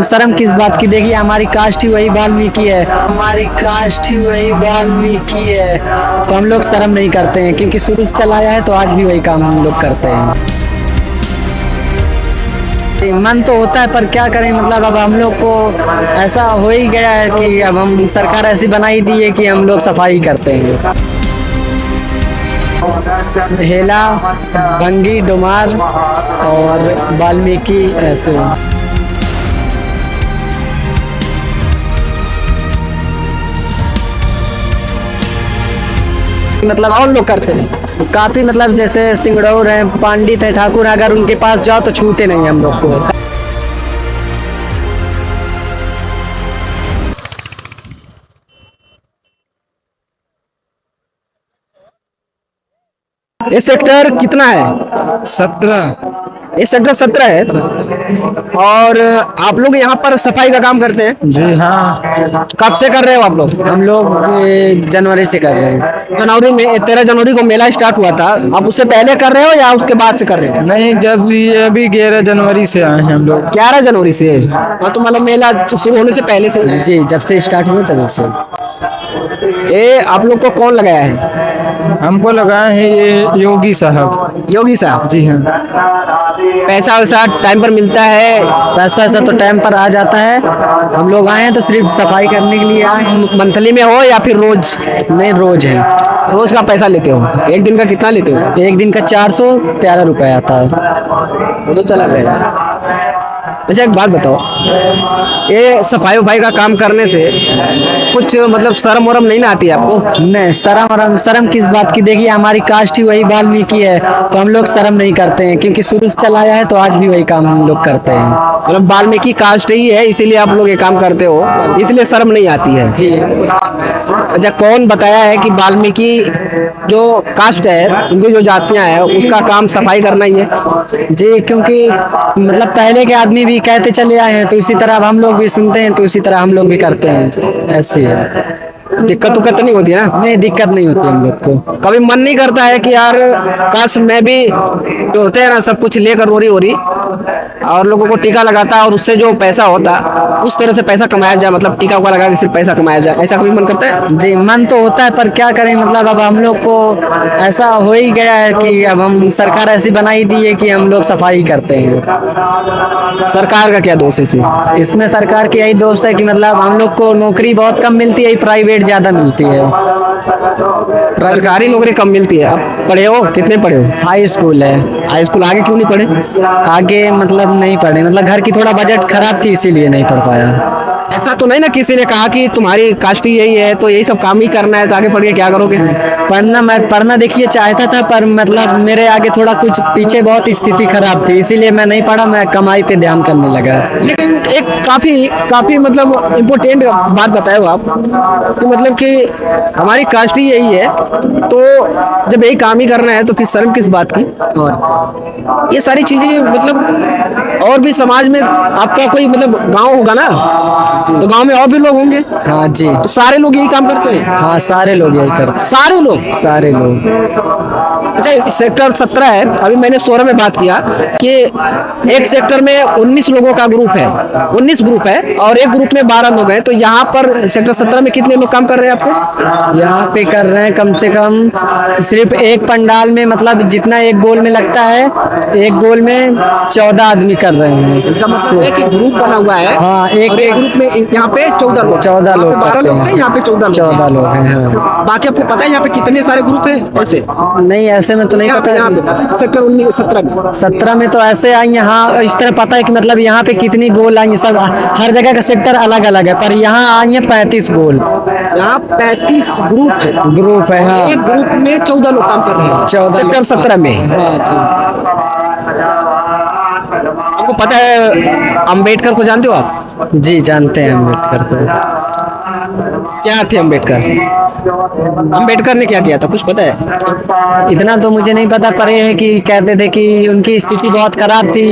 शर्म किस बात की? देखिए हमारी कास्ट ही वही वाल्मीकि है, हमारी कास्ट ही वही वाल्मीकि है, तो हम लोग शर्म नहीं करते हैं क्योंकि शुरू से चला आया है तो आज भी वही काम हम लोग करते हैं। मन तो होता है पर क्या करें, मतलब अब हम लोग को ऐसा हो ही गया है कि अब हम सरकार ऐसी बना ही दी है कि हम लोग सफाई करते हैं। हेला, भंगी, डोमार और वाल्मीकि ऐसे मतलब और लोग करते हैं काफी, मतलब जैसे सिंगड़ौर है, पंडित है, ठाकुर है, अगर उनके पास जाओ तो छूते नहीं हम लोग को। ये सेक्टर कितना है? 17। ये सेक्टर 17 है। और आप लोग यहाँ पर सफाई का काम करते हैं? जी हाँ। कब से कर रहे हो आप लोग? हम लोग जनवरी से कर रहे हैं। जनवरी में 13 जनवरी को मेला स्टार्ट हुआ था, आप उससे पहले कर रहे हो या उसके बाद से कर रहे हो? नहीं, जब ये अभी 11 जनवरी से आए हैं हम लोग। 11 जनवरी से? हाँ, तो मतलब मेला शुरू होने से पहले से? जी, जब से स्टार्ट हुआ तभी से। ये आप लोग को कौन लगाया है? हमको लगाए हैं ये योगी साहब। योगी साहब? जी हाँ। पैसा वैसा टाइम पर मिलता है? पैसा वैसा तो टाइम पर आ जाता है। हम लोग आए हैं तो सिर्फ सफाई करने के लिए आए। मंथली में हो या फिर रोज? नहीं, रोज है। रोज का पैसा लेते हो? एक दिन का कितना लेते हो? एक दिन का 413 रुपये आता है। वो तो चला गया। अच्छा एक बात बताओ, ये सफाई वफाई का काम करने से कुछ मतलब शर्म वरम नहीं ना आती है आपको? नहीं, शर्म किस बात की? देखिए हमारी कास्ट ही वही वाल्मीकि है, तो हम लोग शर्म नहीं करते हैं क्योंकि शुरू से चला आया है तो आज भी वही काम हम लोग करते हैं। मतलब वाल्मीकि कास्ट ही है इसीलिए आप लोग ये काम करते हो, इसलिए शर्म नहीं आती है? जी। अच्छा, कौन बताया है कि वाल्मीकि जो कास्ट है, उनकी जो जातियां हैं, उसका काम सफाई करना ही है? जी, क्योंकि मतलब पहले के आदमी भी कहते चले आए हैं तो इसी तरह अब हम लोग भी सुनते हैं तो इसी तरह हम लोग भी करते हैं, ऐसी है। दिक्कत उक्कत नहीं होती है ना? नहीं, दिक्कत नहीं होती हम लोग को। कभी मन नहीं करता है कि यार काश मैं भी जो होते हैं ना सब कुछ लेकर रोरी और लोगों को टीका लगाता और उससे जो पैसा होता उस तरह से पैसा कमाया जाए, मतलब टीका उका लगा के सिर्फ पैसा कमाया जाए, ऐसा कभी मन करता है? जी, मन तो होता है पर क्या करें, मतलब अब हम लोग को ऐसा हो ही गया है कि अब हम सरकार ऐसी बना ही दी है कि हम लोग सफाई करते हैं। सरकार का क्या दोष है इसमें? इसमें सरकार की यही दोष है कि मतलब हम लोग को नौकरी बहुत कम मिलती है, प्राइवेट ज्यादा मिलती है। सरकारी नौकरी कम मिलती है। आप पढ़े हो? कितने पढ़े हो? हाई स्कूल है। हाई स्कूल आगे क्यों नहीं पढ़े? आगे मतलब नहीं पढ़े, मतलब घर की थोड़ा बजट खराब थी इसीलिए नहीं पढ़ पाया। ऐसा तो नहीं ना किसी ने कहा कि तुम्हारी कास्ट ही यही है तो यही सब काम ही करना है तो आगे पढ़ के क्या करोगे? पढ़ना देखिए चाहता था पर मतलब मेरे आगे थोड़ा कुछ पीछे बहुत स्थिति खराब थी इसीलिए मैं नहीं पढ़ा, मैं कमाई पे ध्यान करने लगा। लेकिन एक काफी मतलब इम्पोर्टेंट बात बताए हो आप कि मतलब कि हमारी कास्ट ही यही है तो जब यही काम ही करना है तो फिर शर्म किस बात की? और ये सारी चीजें मतलब और भी समाज में आपका कोई मतलब गांव होगा ना, तो गांव में और भी लोग होंगे। हाँ जी। तो सारे लोग यही काम करते हैं? हाँ, सारे लोग यही करते हैं। सारे लोग। अच्छा, सेक्टर 17 है, अभी मैंने 16 में बात किया कि एक सेक्टर में 19 लोगों का ग्रुप है, 19 ग्रुप है और एक ग्रुप में 12 लोग हैं, तो यहाँ पर सेक्टर 17 में कितने लोग काम कर रहे हैं आपको? यहाँ पे कर रहे हैं कम से कम सिर्फ एक पंडाल में, मतलब जितना एक गोल में लगता है, एक गोल में 14 आदमी कर रहे हैं। मतलब एक ग्रुप बना हुआ है। हाँ, एक ग्रुप में यहाँ पे 14 लोग करते हैं। यहाँ पे 14 लोग हैं। हाँ। बाकी आपको पता है यहाँ पे कितने सारे ग्रुप हैं? ऐसे नहीं, ऐसे में तो नहीं पता है। सेक्टर 17 में तो ऐसे आई यहाँ इस तरह पता है कि मतलब यहाँ पे कितनी गोल आई, सब हर जगह का सेक्टर अलग अलग है पर यहाँ आई है 35 गोल। यहाँ 35 ग्रुप है। हाँ, एक ग्रुप में 14 लोग काम कर रहे हैं 14 सेक्टर 17 में। आपको पता है अंबेडकर को जानते हो आप? जी, जानते हैं अंबेडकर को। क्या थे अंबेडकर ने क्या किया था, कुछ पता है? इतना तो मुझे नहीं पता पर यह है कि कहते थे कि उनकी स्थिति बहुत खराब थी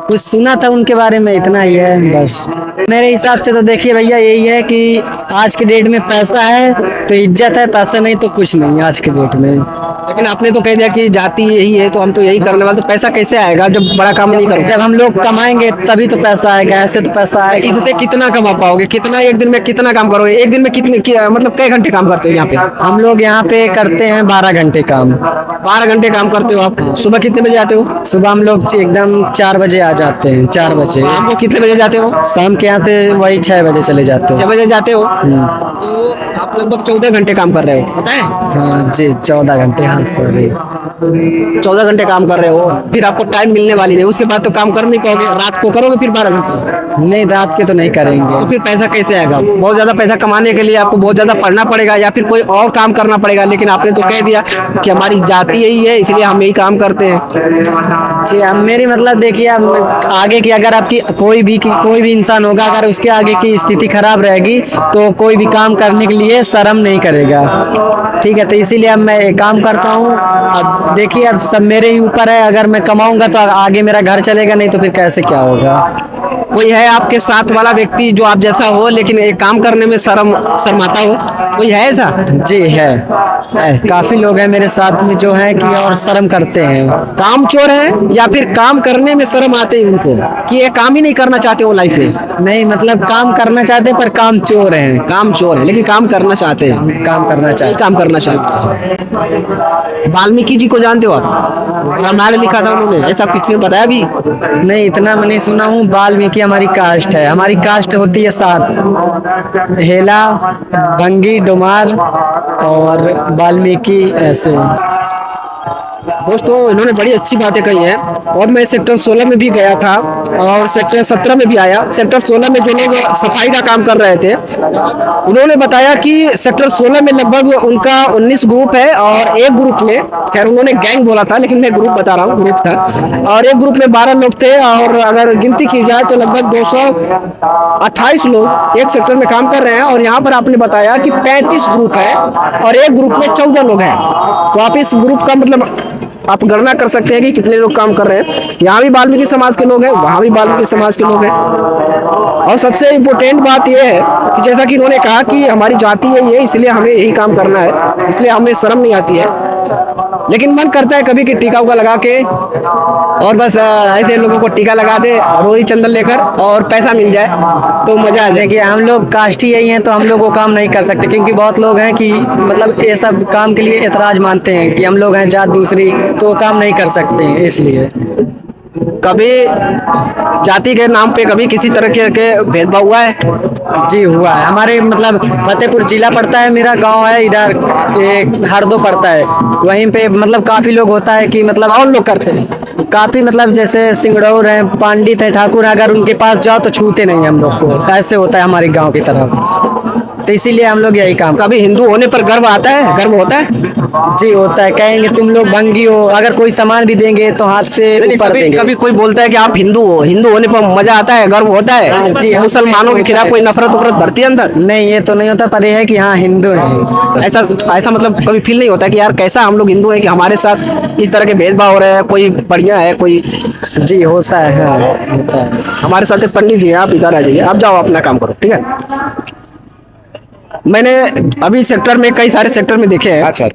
कुछ सुना था उनके बारे में, इतना ही है बस। मेरे हिसाब से तो देखिए भैया, यही है कि आज के डेट में पैसा है तो इज्जत है, पैसा नहीं तो कुछ नहीं है आज के डेट में। लेकिन आपने तो कह दिया कि जाति यही है तो हम तो यही करने वाले, तो पैसा कैसे आएगा जब बड़ा काम नहीं करोगे? जब हम लोग कमाएंगे तभी तो पैसा आएगा, ऐसे तो पैसा आएगा। इससे कितना कमा पाओगे? कितना एक दिन में कितना काम करोगे? एक दिन में मतलब कई घंटे काम करते हो यहाँ पे? हम लोग यहाँ पे करते हैं 12 घंटे काम। 12 घंटे काम करते हो आप। सुबह कितने बजे आते हो? सुबह हम लोग एकदम 4 बजे आ जाते हैं, 4 बजे। शाम को कितने बजे जाते हो? शाम के यहाँ से वही 6 बजे चले जाते 6 हैं। बजे जाते हो तो आप लगभग 14 घंटे काम कर रहे हो, पता है? हाँ जी, 14 घंटे, हाँ सॉरी। 14 घंटे काम कर रहे हो, फिर आपको टाइम मिलने वाली नहीं, उसके बाद तो काम कर नहीं पाओगे, रात को करोगे फिर 12 घंटे। नहीं, रात के तो नहीं करेंगे। तो फिर पैसा कैसे आएगा? बहुत ज्यादा पैसा कमाने के लिए आपको बहुत ज्यादा पढ़ना पड़ेगा या फिर कोई और काम करना पड़ेगा, लेकिन आपने तो कह दिया कि हमारी जाति यही है इसलिए हम यही काम करते हैं। जी, अब मेरी मतलब देखिए, अब आगे की अगर आपकी कोई भी इंसान होगा, अगर उसके आगे की स्थिति खराब रहेगी तो कोई भी काम करने के लिए शर्म नहीं करेगा, ठीक है। तो इसीलिए अब मैं एक काम करता हूँ। अब देखिए, अब सब मेरे ही ऊपर है, अगर मैं कमाऊंगा तो आगे मेरा घर चलेगा, नहीं तो फिर कैसे क्या होगा। कोई है आपके साथ वाला व्यक्ति जो आप जैसा हो लेकिन एक काम करने में शर्माता हो? कोई है ऐसा? जी है, काफी लोग हैं मेरे साथ में जो हैं कि और शर्म करते हैं। काम चोर है या फिर काम करने में शर्म आते हैं उनको कि ये काम ही नहीं करना चाहते वो लाइफ में? नहीं, मतलब काम करना चाहते हैं पर काम चोर हैं। काम चोर है लेकिन काम करना चाहते हैं। काम करना यही चाहते काम करना चाहते हैं। वाल्मीकि जी को जानते हो आप? रामायण लिखा था उन्होंने, ऐसा किसी ने बताया भी? नहीं, इतना मैं नहीं सुना हूँ। वाल्मीकि हमारी कास्ट है, हमारी कास्ट होती है 7: हेला, भंगी, डोमार और वाल्मीकि, ऐसे। दोस्तों, इन्होंने बड़ी अच्छी बातें कही हैं और मैं सेक्टर 16 में भी गया था और सेक्टर 17 में भी आया। सेक्टर 16 में जो लोग सफाई का काम कर रहे थे उन्होंने बताया कि सेक्टर 16 में लगभग उनका 19 ग्रुप है और एक ग्रुप में, खैर उन्होंने गैंग बोला था लेकिन मैं ग्रुप बता रहा हूँ, ग्रुप था, और एक ग्रुप में 12 लोग थे और अगर गिनती की जाए तो लगभग 228 लोग एक सेक्टर में काम कर रहे हैं। और यहाँ पर आपने बताया कि 35 ग्रुप है और एक ग्रुप में 14 लोग हैं। तो आप इस ग्रुप का मतलब आप गणना कर सकते हैं कि कितने लोग काम कर रहे हैं। यहाँ भी वाल्मीकि समाज के लोग हैं, वहाँ भी वाल्मीकि समाज के लोग हैं। और सबसे इम्पोर्टेंट बात यह है कि जैसा कि इन्होंने कहा कि हमारी जाति यही है इसलिए हमें यही काम करना है, इसलिए हमें शर्म नहीं आती है। लेकिन मन करता है कभी कि टीका उका लगा के और बस ऐसे लोगों को टीका लगा दे रोही चंदन लेकर और पैसा मिल जाए तो मजा आ जाए। कि हम लोग कास्ट ही यही हैं तो हम लोग वो काम नहीं कर सकते, क्योंकि बहुत लोग हैं कि मतलब ये सब काम के लिए एतराज मानते हैं कि हम लोग हैं जात दूसरी, तो वो काम नहीं कर सकते हैं। इसलिए कभी जाति के नाम पे कभी किसी तरह के भेदभाव हुआ है? जी हुआ है। हमारे मतलब फतेहपुर जिला पड़ता है, मेरा गांव है इधर, एक हरदो पड़ता है, वहीं पे मतलब काफी लोग होता है कि मतलब और लोग करते हैं काफी मतलब जैसे सिंगड़ौर हैं, पंडित हैं, ठाकुर, अगर उनके पास जाओ तो छूते नहीं हम लोग को, ऐसे होता है हमारे गांव की तरफ। तो इसीलिए हम लोग यही काम। कभी हिंदू होने पर गर्व आता है? गर्व होता है? जी होता है, कहेंगे तुम लोग भंगी हो, अगर कोई सामान भी देंगे तो हाथ से ऊपर कभी देंगे। कभी कोई बोलता है कि आप हिंदू हो, हिंदू होने पर मजा आता है, गर्व होता है? जी, मुसलमानों के खिलाफ कोई नफरत उफरत भरती है अंदर? नहीं, ये तो नहीं होता, पर यह है कि हाँ हिंदू हैं। ऐसा मतलब कभी फील नहीं होता कि यार कैसा हम लोग हिंदू हैं कि हमारे साथ इस तरह के भेदभाव हो रहे हैं, कोई बढ़िया है कोई? जी होता है, हाँ होता है। हमारे साथ एक पंडित जी हैं, आप इधर आ जाइए, आप जाओ अपना काम करो, ठीक है? मैंने अभी सेक्टर में कई सारे सेक्टर में देखे हैं। अच्छा,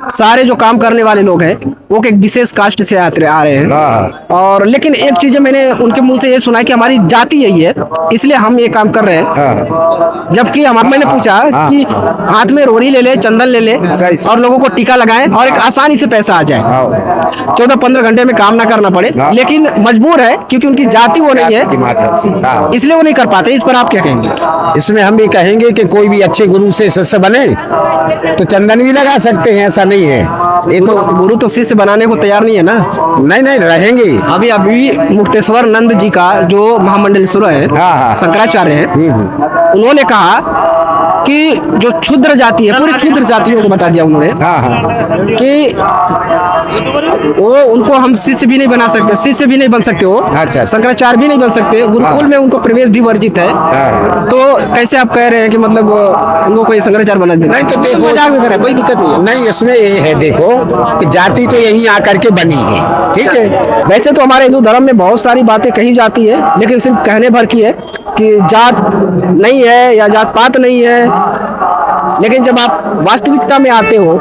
सारे जो काम करने वाले लोग हैं वो एक विशेष कास्ट से आ रहे हैं। हाँ। और लेकिन एक चीज मैंने उनके मुंह से ये सुना है कि हमारी जाति यही है इसलिए हम ये काम कर रहे हैं। हाँ। जबकि मैंने पूछा कि हाथ में रोरी ले ले, चंदन ले ले सही। और लोगों को टीका लगाएं और एक आसानी से पैसा आ जाए, 14-15 घंटे में काम ना करना पड़े, हाँ। लेकिन मजबूर है क्योंकि उनकी जाति वो नहीं के माध्यम से। हाँ। है इसलिए वो नहीं कर पाते। इस पर आप क्या कहेंगे? इसमें हम भी कहेंगे कि कोई भी अच्छे गुरु से शिष्य बने तो चंदन भी लगा सकते हैं, ऐसा नहीं है। ये तो गुरु तो शिष्य बनाने को तैयार नहीं है ना। नहीं रहेंगे। अभी मुक्तेश्वर नंद जी का जो महामंडलेश्वर है, हाँ। शंकराचार्य हैं, उन्होंने कहा कि जो क्षुद्र जाति है, पूरी क्षुद्र जातियों को बता दिया उन्होंने कि वो उनको हम शिष्य भी नहीं बना सकते, शिष्य भी नहीं बन सकते, वो अच्छा। शंकराचार्य भी नहीं बन सकते, गुरुकुल में उनको प्रवेश भी वर्जित है। तो कैसे आप कह रहे हैं कि मतलब उनको कोई शंकराचार्य बना देना? नहीं तो देखो, मजाक में कर रहे हैं, कोई दिक्कत नहीं है। नहीं इसमें में ये है देखो कि जाति तो यहीं आकर के बनी है, ठीक है। वैसे तो हमारे हिंदू धर्म में बहुत सारी बातें कही जाती है, लेकिन सिर्फ कहने भर की है कि जात नहीं है या जात पात नहीं है। लेकिन जब आप वास्तविकता में आते हो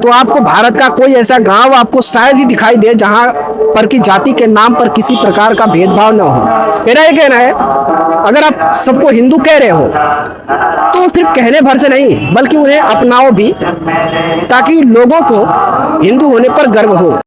तो आपको भारत का कोई ऐसा गांव आपको शायद ही दिखाई दे जहां पर की जाति के नाम पर किसी प्रकार का भेदभाव न हो। मेरा ये कहना है, अगर आप सबको हिंदू कह रहे हो तो सिर्फ कहने भर से नहीं बल्कि उन्हें अपनाओ भी, ताकि लोगों को हिंदू होने पर गर्व हो।